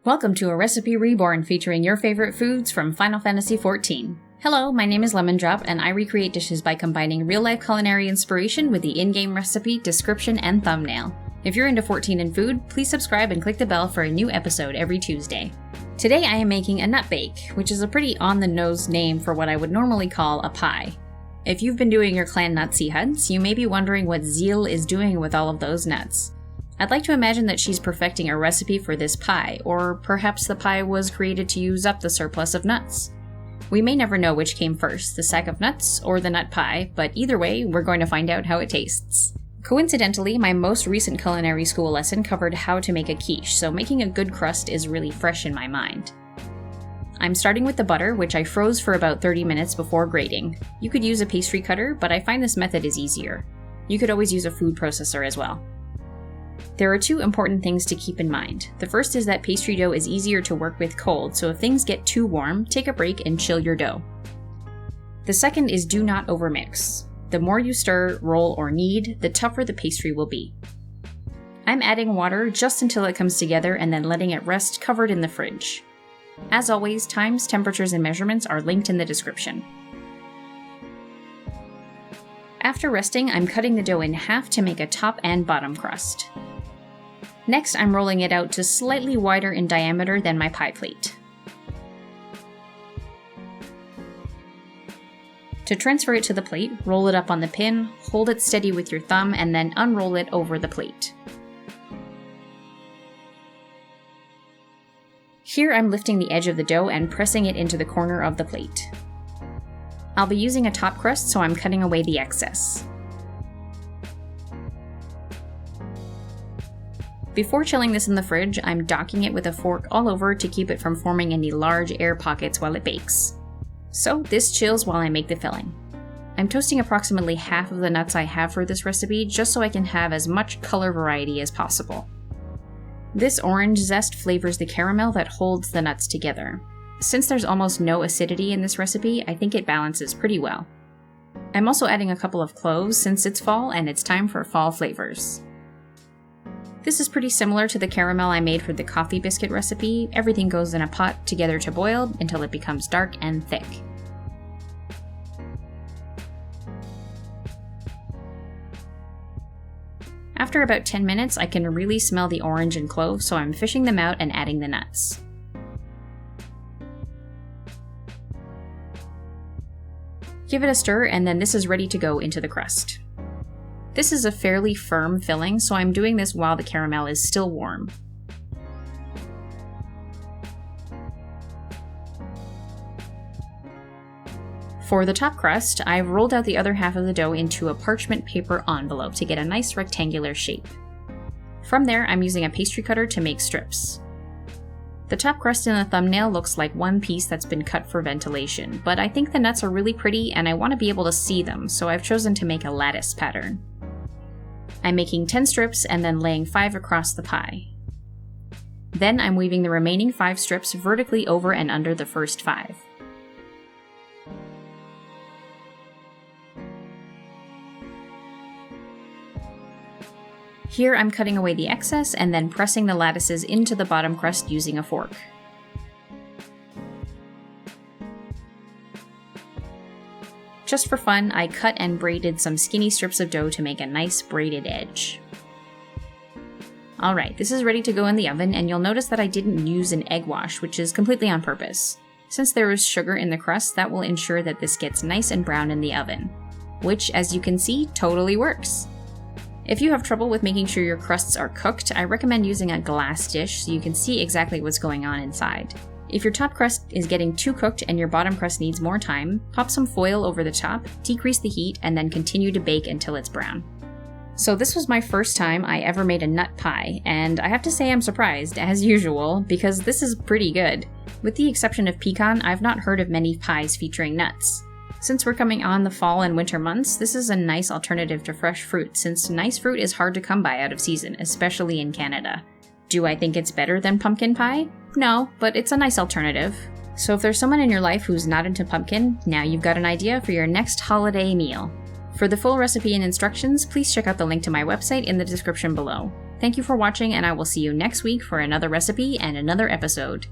Welcome to a Recipe Reborn featuring your favorite foods from Final Fantasy XIV. Hello, my name is Lemon Drop, and I recreate dishes by combining real-life culinary inspiration with the in-game recipe, description, and thumbnail. If you're into 14 and food, please subscribe and click the bell for a new episode every Tuesday. Today I am making a nut bake, which is a pretty on-the-nose name for what I would normally call a pie. If you've been doing your clan nutsy hunts, you may be wondering what Zeal is doing with all of those nuts. I'd like to imagine that she's perfecting a recipe for this pie, or perhaps the pie was created to use up the surplus of nuts. We may never know which came first, the sack of nuts or the nut pie, but either way, we're going to find out how it tastes. Coincidentally, my most recent culinary school lesson covered how to make a quiche, so making a good crust is really fresh in my mind. I'm starting with the butter, which I froze for about 30 minutes before grating. You could use a pastry cutter, but I find this method is easier. You could always use a food processor as well. There are two important things to keep in mind. The first is that pastry dough is easier to work with cold, so if things get too warm, take a break and chill your dough. The second is do not overmix. The more you stir, roll, or knead, the tougher the pastry will be. I'm adding water just until it comes together and then letting it rest covered in the fridge. As always, times, temperatures, and measurements are linked in the description. After resting, I'm cutting the dough in half to make a top and bottom crust. Next, I'm rolling it out to slightly wider in diameter than my pie plate. To transfer it to the plate, roll it up on the pin, hold it steady with your thumb, and then unroll it over the plate. Here I'm lifting the edge of the dough and pressing it into the corner of the plate. I'll be using a top crust, so I'm cutting away the excess. Before chilling this in the fridge, I'm docking it with a fork all over to keep it from forming any large air pockets while it bakes. So this chills while I make the filling. I'm toasting approximately half of the nuts I have for this recipe just so I can have as much color variety as possible. This orange zest flavors the caramel that holds the nuts together. Since there's almost no acidity in this recipe, I think it balances pretty well. I'm also adding a couple of cloves since it's fall and it's time for fall flavors. This is pretty similar to the caramel I made for the coffee biscuit recipe. Everything goes in a pot together to boil until it becomes dark and thick. After about 10 minutes, I can really smell the orange and clove, so I'm fishing them out and adding the nuts. Give it a stir, and then this is ready to go into the crust. This is a fairly firm filling, so I'm doing this while the caramel is still warm. For the top crust, I've rolled out the other half of the dough into a parchment paper envelope to get a nice rectangular shape. From there, I'm using a pastry cutter to make strips. The top crust in the thumbnail looks like one piece that's been cut for ventilation, but I think the nuts are really pretty and I want to be able to see them, so I've chosen to make a lattice pattern. I'm making 10 strips and then laying 5 across the pie. Then I'm weaving the remaining 5 strips vertically over and under the first 5. Here I'm cutting away the excess and then pressing the lattices into the bottom crust using a fork. Just for fun, I cut and braided some skinny strips of dough to make a nice braided edge. Alright, this is ready to go in the oven, and you'll notice that I didn't use an egg wash, which is completely on purpose. Since there is sugar in the crust, that will ensure that this gets nice and brown in the oven, which, as you can see, totally works. If you have trouble with making sure your crusts are cooked, I recommend using a glass dish so you can see exactly what's going on inside. If your top crust is getting too cooked and your bottom crust needs more time, pop some foil over the top, decrease the heat, and then continue to bake until it's brown. So this was my first time I ever made a nut pie, and I have to say I'm surprised, as usual, because this is pretty good. With the exception of pecan, I've not heard of many pies featuring nuts. Since we're coming on the fall and winter months, this is a nice alternative to fresh fruit, since nice fruit is hard to come by out of season, especially in Canada. Do I think it's better than pumpkin pie? No, but it's a nice alternative. So if there's someone in your life who's not into pumpkin, now you've got an idea for your next holiday meal. For the full recipe and instructions, please check out the link to my website in the description below. Thank you for watching, and I will see you next week for another recipe and another episode.